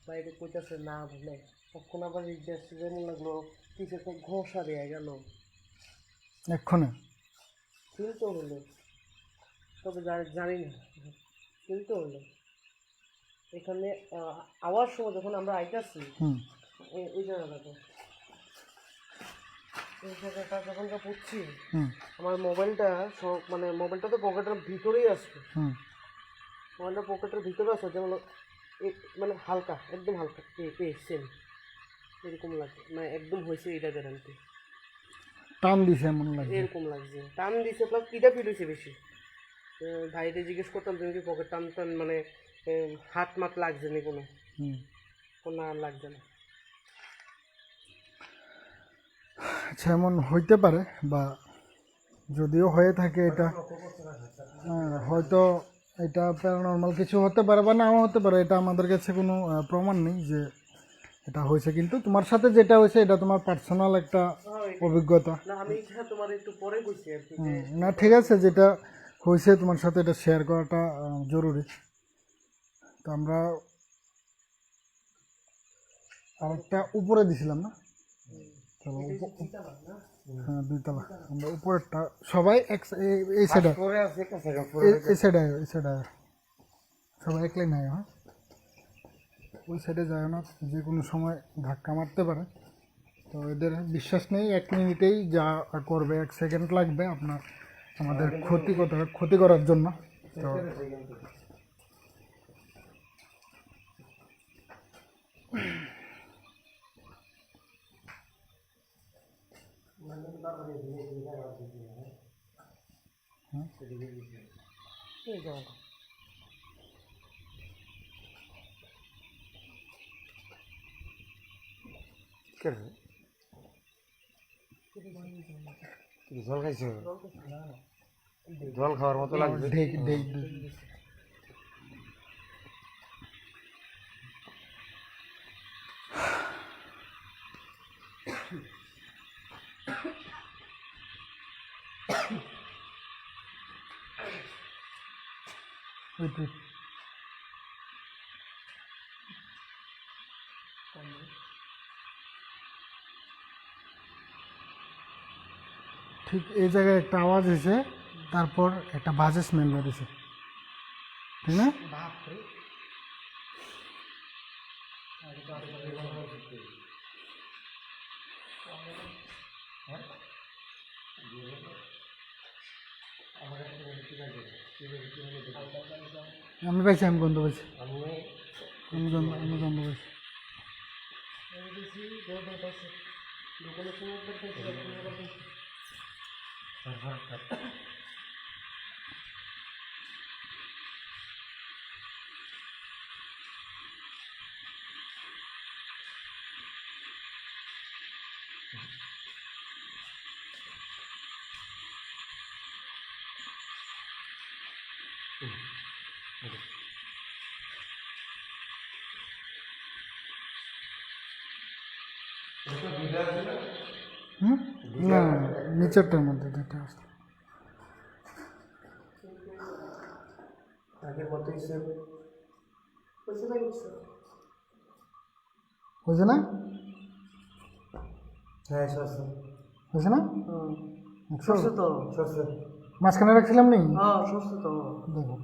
বাইরে কইতাছে না বলে, তখন আবার জিজ্ঞাসা যেমন লাগলো কিছু একটা ঘষা দেয়া গেল, এক্ষণে ফিল তো হলো, তবে জানি না, ফিল তো হলো এখানে আওয়ার সময় যখন আমরা আইতাছি ওই জায়গাটাতে, এই জায়গাটা যখন যা পড়ছি আমার মোবাইলটা মানে মোবাইলটা তো পকেটের ভিতরেই আসছে, মোবাইলটা পকেটের ভিতরে আছে, যেমন মানে হালকা, একদম হালকা সেম এরকম লাগে, মানে একদম হয়েছে এটা গ্যারান্টি, টান দিছে এমন লাগে, এরকম লাগছে, টান দিছে প্লাস কিটা ফিল হয়েছে বেশি। ভাইরে জিজ্ঞেস করতাম তুমি কি পকেট টান টান মানে হাত মাত লাগছে না, কোনো আর লাগছে না। আচ্ছা, এমন হইতে পারে, বা যদিও হয়ে থাকে এটা হয়তো এটা প্যারানর্মাল কিছু হতে পারে বা নাও হতে পারে, এটা আমাদের কাছে কোনো প্রমাণ নেই যে এটা হয়েছে, কিন্তু তোমার সাথে যেটা হয়েছে এটা তোমার পার্সোনাল একটা অভিজ্ঞতা। না আমি এটা তোমার একটু পরে কইছি আর কি, না ঠিক আছে, যেটা হয়েছে তোমার সাথে এটা শেয়ার করাটা জরুরি। তো আমরা আরেকটা উপরে দিছিলাম না, চলো হ্যাঁ 2 তলা, আমরা উপরেরটা সবাই এই সাইডে, এই সাইডে এই সাইডে সবাই একলাই নাই, হ্যাঁ ওই সাইডে যায় না, যে কোনো সময় ধাক্কা মারতে পারে। তো এদের বিশ্বাস নেই 1 মিনিটেই যা করবে, 1 সেকেন্ড লাগবে আপনার আমাদের ক্ষতি করার জন্য। তো এই জায়গাটা কে রে? কি জল খাইছো? জল খাওয়ার মতো লাগছে। ঢেক ঢেক ঢেক। Wait, wait. ঠিক এই জায়গায় একটা আওয়াজ হয়েছে, তারপর একটা বাজে স্মেল বেরিয়েছে, ঠিক না? আমি পাইছি, আমি গন্ধ পাইছি, আমি গন্ধ পাইছি। হুম, না নিচেরটার মধ্যে দুটো আসলো। আগের মতোই সেম। হয়েছে না? হ্যাঁ সরষে। হয়েছে না? দেখছো? সরষে তো সরষে। মাঝখানে রাখছিলাম নি, হ্যাঁ সরষে তো দেখো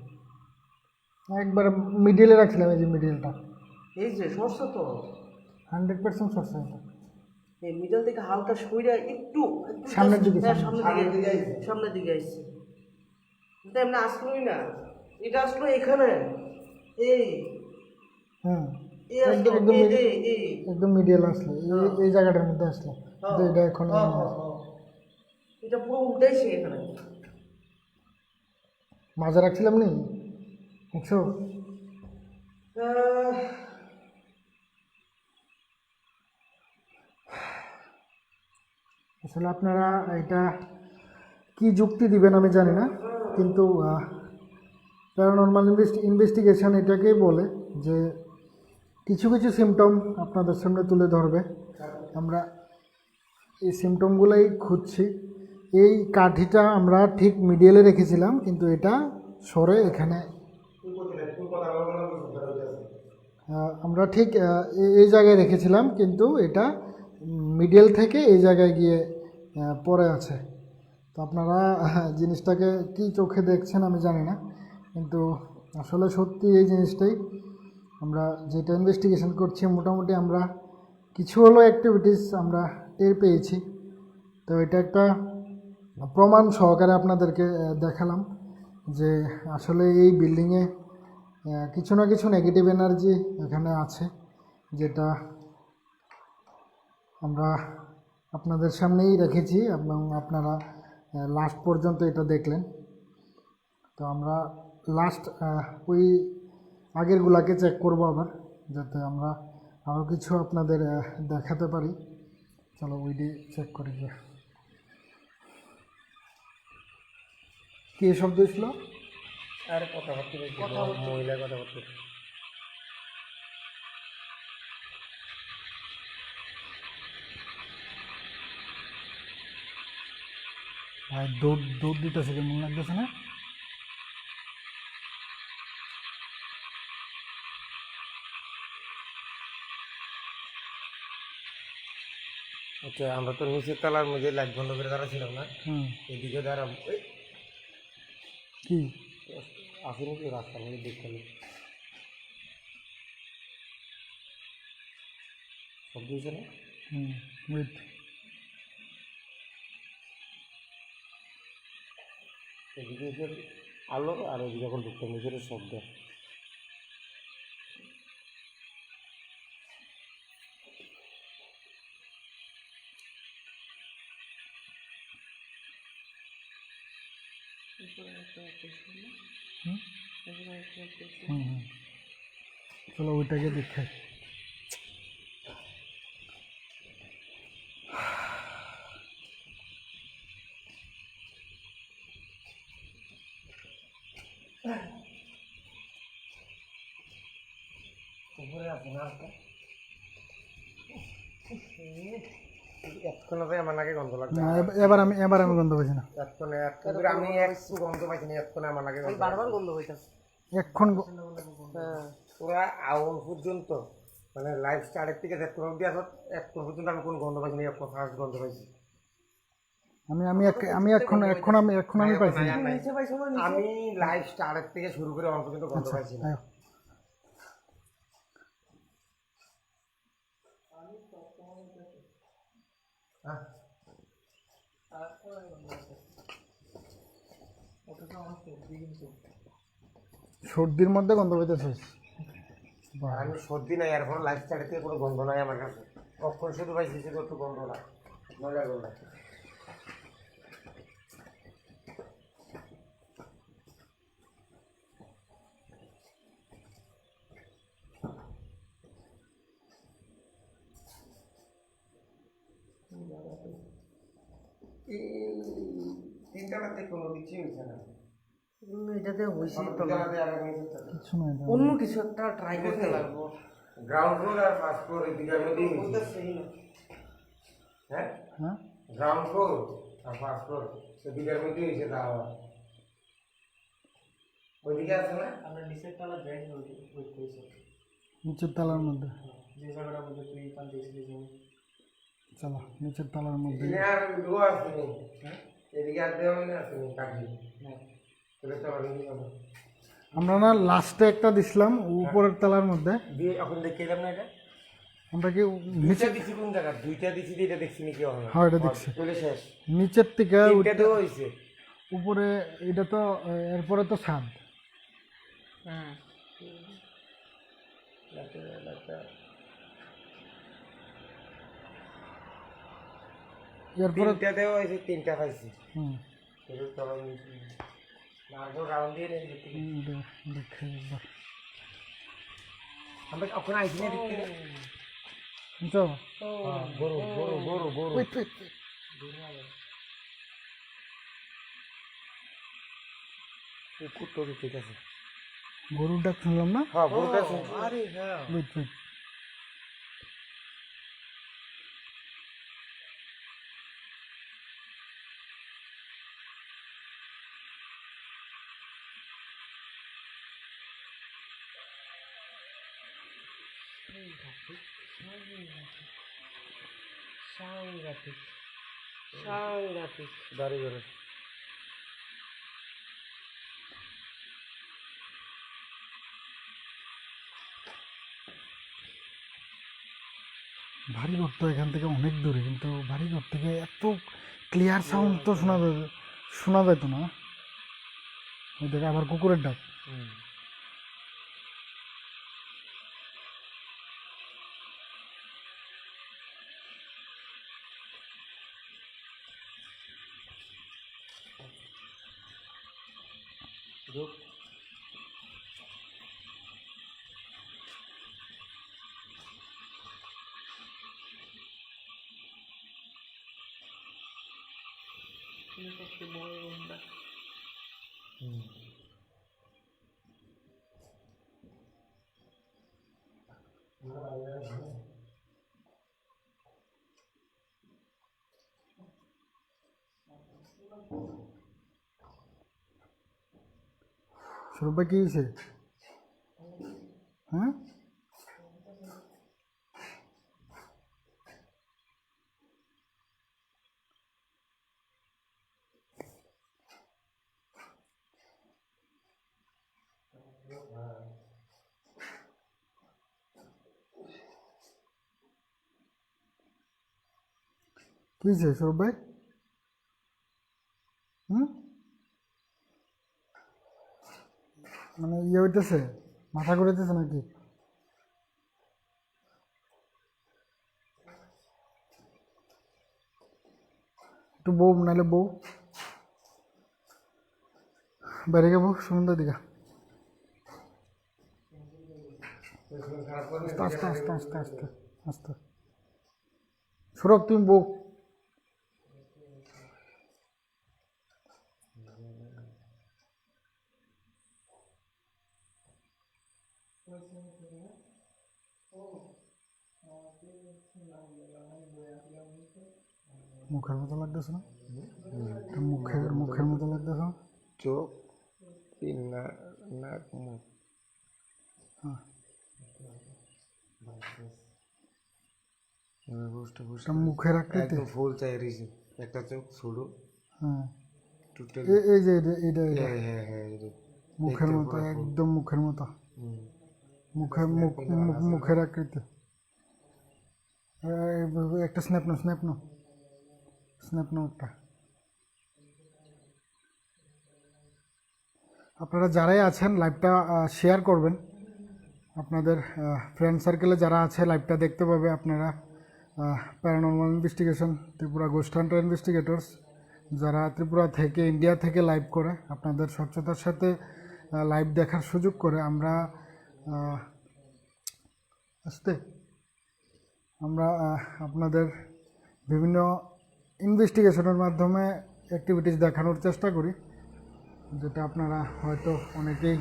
একবার মিডিলে রাখছিলাম, এই যে মিডিলটা এই যে সরষে তো 100% সরষে। এটা এই মিডল থেকে হালকা সইরা একটু সামনের দিকে, হ্যাঁ, সামনের দিকে আইছে। সামনের দিকে আসছে। এটা এমনি আসলোই না, এটা আসলো এখানে, এই হুম, এই আসলো, একদম একদম এই একদম মিডিয়াল আসলো, এই জায়গাটার মধ্যে আসলো, কিন্তু এটা এখন হ্যাঁ, হ্যাঁ, হ্যাঁ। এটা পুরো উল্টাইছে এখানে। মাঝে রাখছিলাম নি, দেখছো? আহ, আসলে আপনারা এটা কি যুক্তি দিবেন আমি জানি না, কিন্তু প্যারানর্মাল ইনভেস্টিগেশন এটাকেই বলে যে কিছু কিছু সিমটম আপনাদের সামনে তুলে ধরবে, আমরা এই সিমটমগুলোই খুঁজছি। এই কাঠিটা আমরা ঠিক মিডিয়ালে রেখেছিলাম, কিন্তু এটা সরে এখানে আমরা ঠিক এই জায়গায় রেখেছিলাম, কিন্তু এটা মিডিয়াল থেকে এই জায়গায় গিয়ে পড়ে আছে। তো আপনারা জিনিসটাকে কি চোখে দেখছেন আমি জানি না, কিন্তু আসলে সত্যি এই জিনিসটাই আমরা যেটা ইনভেস্টিগেশন করছি, মোটামুটি আমরা কিছু হলো অ্যাক্টিভিটিস আমরা টের পেয়েছি। তো এটা একটা প্রমাণ সহকারে আপনাদেরকে দেখালাম যে আসলে এই বিল্ডিংয়ে কিছু না কিছু নেগেটিভ এনার্জি এখানে আছে, যেটা আমরা আপনাদের সামনেই রেখেছি এবং আপনারা লাস্ট পর্যন্ত এটা দেখলেন। তো আমরা লাস্ট ওই আগেরগুলাকে চেক করব আবার, যাতে আমরা আরও কিছু আপনাদের দেখাতে পারি। চলো ওইটি চেক করি যে কী শব্দ ছিল। আরে কথাবার্তা মহিলা কথাবার্তা। ভাই দৌড় দৌড় দিতেছে, কেমন লাগতেছে না? আচ্ছা, আমরা তো নিচের তলার মধ্যে লাইট বন্ধ করে দাঁড়াছিলাম না, হুম, এদিকে দাঁড়াম কি আসে নাকি রাস্তার মধ্যে দেখতে নেই শব্দ হয়েছে না? ওয়েট, এদিকে এসে আলো আর ওদিকে এখন ঢুকতে নিচের শব্দ। চলো ওইটাকে দেখে। আছে না একটা এতক্ষণে আমার নাকি গন্ধ লাগছে না এবার আমি গন্ধ পাইছি না। এতক্ষণে আমি একটু গন্ধ পাইছি না, এতক্ষণে আমার নাকি গন্ধ বারবার গন্ধ হইতাছে। এক্ষণ হ্যাঁ পুরা আউল পর্যন্ত মানে লাইফ স্টার্টের থেকে এতক্ষণ অব্দি আসত এতক্ষণ পর্যন্ত আমি কোনো গন্ধ পাইছি না, এখন ফার্স্ট গন্ধ পাইছি। এখন আমি পাইছি না। নিচে পাইছো না? আমি লাইফ স্টার্টের থেকে শুরু করে অন্ত পর্যন্ত গন্ধ পাইছি না। আয়ো। হ্যাঁ সর্দির মধ্যে গন্ধ পাইতেছিস? আর আমি সর্দি নাই, এখন লাইফ স্টার্টের থেকে কোনো গন্ধ নাই আমার কাছে। কখন শুধু পাইছি শুধু একটু গন্ধটা মজা গন্ধ। তিনটা রাতে কোনো কিছুই হয়েছে না। এটাতে হইছে তো তিনটা না। রাতে আর আমি কিছু একটা- কিছু না এটা। অন্য কিছু একটা ট্রাই করতে লাগবো। গ্রাউন্ড ফ্লোর আর ফার্স্ট ফ্লোর এই দিকের মধ্যেই হয়েছে। হ্যাঁ হ্যাঁ গ্রাউন্ড ফ্লোর আর ফার্স্ট ফ্লোর এই দিকের মধ্যেই হয়েছে। তা আবার ওইদিকে আছে না? আমরা নিচের তলা যাই ওই কইছো নিচের তলার মধ্যে। যে জায়গাটা বলতে তুই পান দিয়েছিলি যে চলো নিচের তলার মধ্যে। এখানে আর দুয়া আসেনি। এদিকে আর দেওয়া আসেনি কাকি। তাহলে তো আমি কি করবো? আমরা না লাস্টে একটা দিছিলাম উপরের তলার মধ্যে। দিয়ে এখন দেখে এলাম না এটা। আমরা কি দুইটা দিছি কোন জায়গা? দুইটা দিছি দিয়ে এটা দেখছি নাকি হবে? হ্যাঁ এটা দেখছি। চলে শেষ। নিচের থেকে তিনটা তো হয়েছে। উপরে এটা তো এরপরে তো ছাদ। হ্যাঁ এরপরে তিনটা দেওয়া হয়েছে, তিনটা পাইছি। হুম এর তলা নিচে মার্বল রাউন্ড দিয়ে নেই দেখতে। দেখে একবার আমরা ওখানে আইছি না দেখতে। চলো গরু গরু গরু গরু wait. কুকুর তো ঠিক আছে। গরুর ডাক শুনলাম না। হ্যাঁ গরুটা শুনছি। আরে হ্যাঁ Wait. সাংঘাতিক সাংঘাতিক। দাঁড়িয়ে গেলে বাড়িঘর তো এখান থেকে অনেক দূরে, কিন্তু বাড়িঘর থেকে এত ক্লিয়ার সাউন্ড তো শোনা যেত না। ওই দেখে আবার কুকুরের ডাক। সৌরভ ভাই কি হয়েছে? হ্যাঁ কি হয়েছে সৌরভ ভাই? মানে ইয়ে হইতেছে, মাথা ঘুরাইতেছে নাকি? একটু বউ নাহলে বউ বাইরে গেবো সুন্দর দিঘা। আস্তে আস্তে আস্তে আস্তে আস্তে সৌরভ তুমি বউ। মুখের মতো লাগতেছে না? এটা মুখের মতো লাগতেছে না? চোখ নাক মুখ হ্যাঁ, এটা মুখের আকৃতি। একদম ফুল চাই রিসি একটা চোখ ছোট হ্যাঁ, টোটাল এই যে এটা হ্যাঁ হ্যাঁ হ্যাঁ এটা মুখের মতো, একদম মুখের মতো, মুখের আকৃতি। একটা স্ন্যাপ নাও একটা। আপনারা যারাই আছেন লাইভটা শেয়ার করবেন, আপনাদের ফ্রেন্ড সার্কেলে যারা আছে লাইভটা দেখতে পাবে। আপনারা paranormal investigation Tripura ghost hunter investigators যারা ত্রিপুরা থেকে ইন্ডিয়া থেকে লাইভ করে, আপনাদের স্বচ্ছতার সাথে লাইভ দেখার সুযোগ করে আমরা আপনাদের বিভিন্ন ইনভেস্টিগেশনের মাধ্যমে অ্যাক্টিভিটিস দেখানোর চেষ্টা করি, যেটা আপনারা হয়তো অনেকেই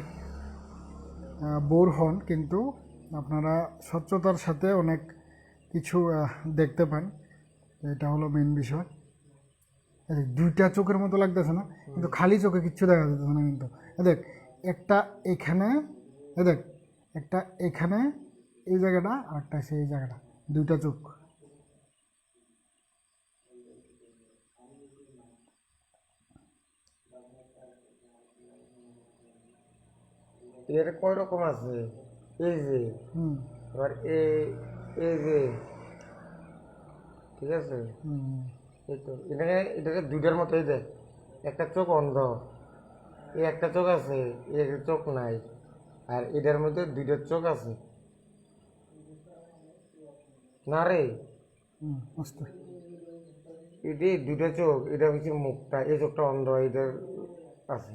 বোর হন, কিন্তু আপনারা স্বচ্ছতার সাথে অনেক কিছু দেখতে পান। এটা হলো মেন বিষয়। দুইটা চোখের মতো লাগতেছে না, কিন্তু খালি চোখে কিচ্ছু দেখা যাচ্ছে না। কিন্তু দেখ একটা এখানে, দেখ একটা এখানে এই জায়গাটা, আর একটা সেই জায়গাটা, দুইটা চোখ। এর কয় রকম আছে? এই যে হুম আবার এই যে ঠিক আছে, হুম এই তো এটাকে দুইটার মতোই দেয়। একটা চোখ অন্ধ, এই একটা চোখ আছে, এই একটা চোখ নাই, আর এটার মধ্যে দুইটার চোখ আছে না রে। আস্তে এটি দুইটা চোখ, এটা হচ্ছে মুখটা, এই চোখটা অন্ধ, এটার আছে।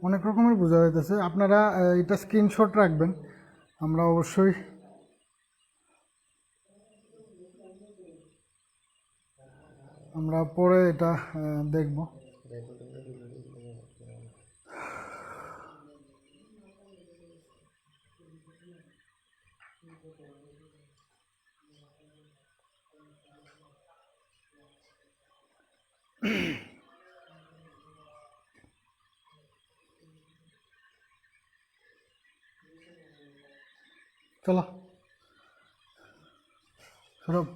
অনেক রকমের বোঝা যাইতেছে। আপনারা এটা স্ক্রিনশট রাখবেন, আমরা অবশ্যই পরে এটা দেখব। চলো সরব।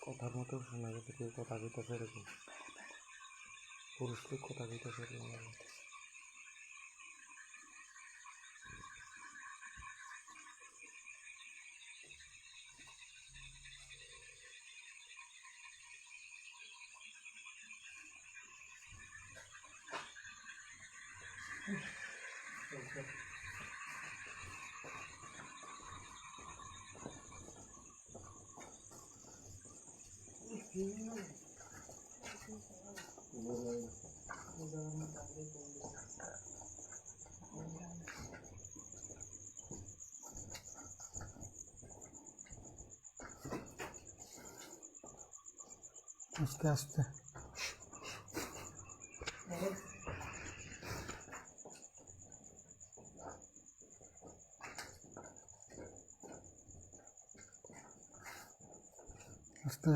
কথার মতো শোনা যেতে, কেউ কথা কইতেছে এরকম, পুরুষ লোক কথা কইতেছে এরকম। আস্তে আস্তে আস্তে।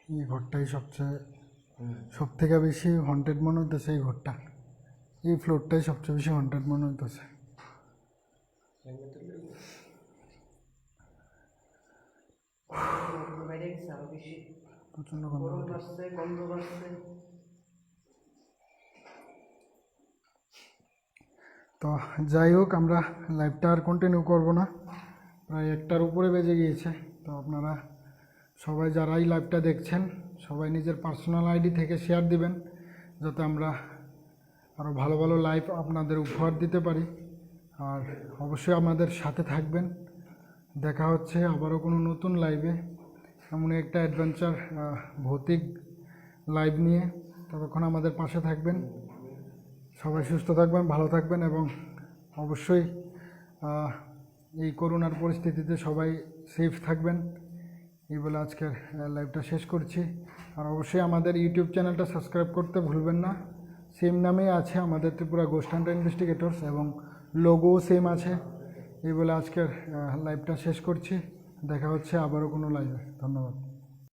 এই ঘরটাই সব থেকে বেশি হন্টেড মনে হইতেছে। এই ঘরটা, এই ফ্লোরটাই সবচেয়ে বেশি হন্টেড মনে হইতেছে। প্রচণ্ড গন্ধ গরম আসছে, গন্ধ আসছে। তো যাই হোক, আমরা লাইভটা আর কন্টিনিউ করব না, প্রায় 1টার উপরে বেজে গিয়েছে। তো আপনারা সবাই যারা এই লাইভটা দেখছেন সবাই নিজের পার্সোনাল আইডি থেকে শেয়ার দিবেন, যাতে আমরা আরও ভালো ভালো লাইভ আপনাদের উপহার দিতে পারি। আর অবশ্যই আমাদের সাথে থাকবেন। দেখা হচ্ছে আবারও কোনো নতুন লাইভে, এমন একটা অ্যাডভেঞ্চার ভৌতিক লাইভ নিয়ে। ততক্ষণ আমাদের পাশে থাকবেন। সবাই সুস্থ থাকবেন, ভালো থাকবেন এবং অবশ্যই এই করোনার পরিস্থিতিতে সবাই সেফ থাকবেন। এই বলে আজকের লাইভটা শেষ করছি। আর অবশ্যই আমাদের ইউটিউব চ্যানেলটা সাবস্ক্রাইব করতে ভুলবেন না। সেম নামেই আছে আমাদের ত্রিপুরা গোস্ট হান্টার ইনভেস্টিগেটরস এবং লোগোও সেম আছে। এই বলে আজকের লাইভটা শেষ করছি। দেখা হচ্ছে আবারও কোনো লাইভে। ধন্যবাদ।